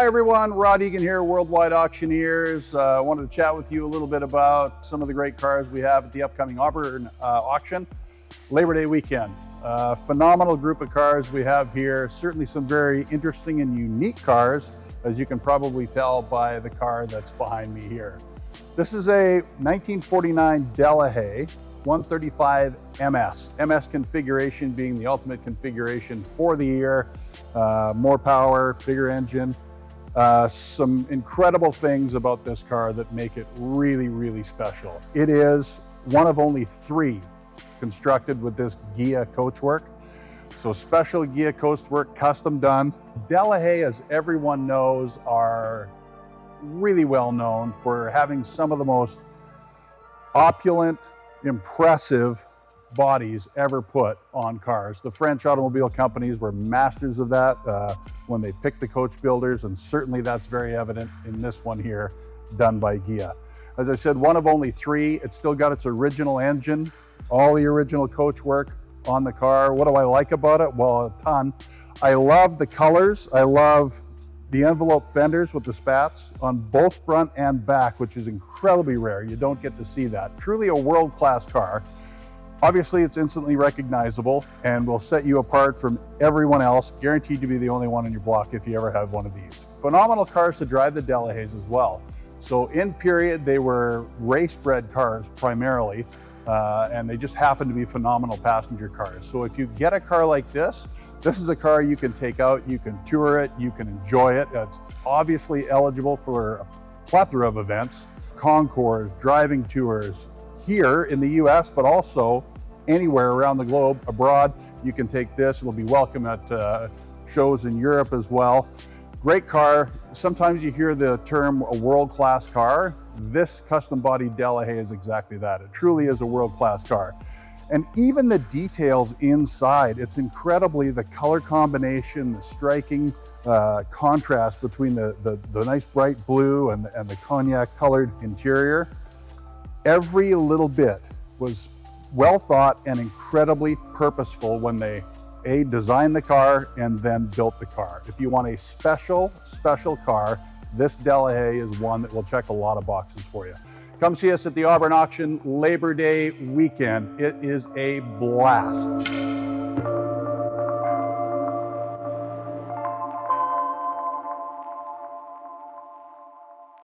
everyone, Rod Egan here, Worldwide Auctioneers. I wanted to chat with you a little bit about some of the great cars we have at the upcoming Auburn Auction, Labor Day weekend. Phenomenal group of cars we have here, certainly some very interesting and unique cars, as you can probably tell by the car that's behind me here. This is a 1949 Delahaye 135 MS. MS configuration being the ultimate configuration for the year. More power, bigger engine. Some incredible things about this car that make it really, really special. It is one of only 3 constructed with this Ghia Coachwork. So special Ghia Coachwork, custom done. Delahaye, as everyone knows, are really well known for having some of the most opulent, impressive bodies ever put on cars. The French automobile companies were masters of that when they picked the coach builders, and certainly that's very evident in this one here, done by Ghia. As I said, one of only 3. It's still got its original engine, all the original coach work on the car. What do I like about it? Well, a ton. I love the colors. I love the envelope fenders with the spats on both front and back, which is incredibly rare. You don't get to see that. Truly a world-class car. Obviously, it's instantly recognizable and will set you apart from everyone else, guaranteed to be the only one in your block if you ever have one of these. Phenomenal cars to drive, the Delahayes as well. So in period, they were race-bred cars primarily, and they just happen to be phenomenal passenger cars. So if you get a car like this is a car you can take out, you can tour it, you can enjoy it. It's obviously eligible for a plethora of events, concours, driving tours here in the US, but also anywhere around the globe, abroad. You can take this, it'll be welcome at shows in Europe as well. Great car. Sometimes you hear the term a world-class car. This custom-bodied Delahaye is exactly that. It truly is a world-class car. And even the details inside, it's incredibly, the color combination, the striking contrast between the nice bright blue and the cognac colored interior. Every little bit was well thought and incredibly purposeful when they designed the car and then built the car. If you want a special car, this Delahaye is one that will check a lot of boxes for you. Come see us at the Auburn Auction Labor Day weekend. It is a blast.